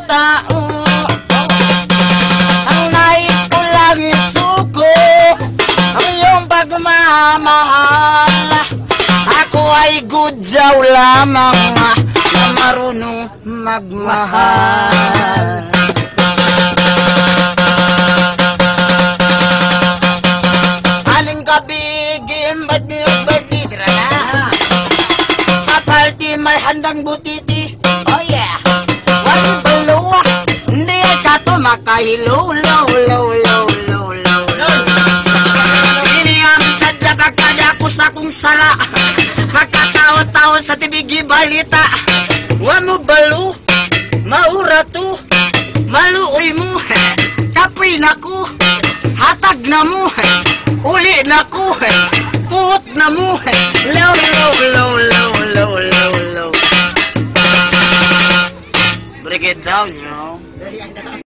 tao. Ang nais ko lang isuko ang iyong pagmamahal. Ako ay gudyaw lamang na marunong magmahal. Aling kabigim, ba't niyong birthday? Tira na! Sa party may handang butiti. Oh yeah! Wag baluwa, hindi ka to makahilo. Low, low, low, low, low, low. Ini ang sadya kakadako sa kong sara. Pagkatao-tao sa tibigi balita. Wa mo balu, maura to. Maluoy mo, kapoy na ko. Hatag na mo, uli na ko. Puot na mo, low, low, low, low, low, low, low. Break it down, yo.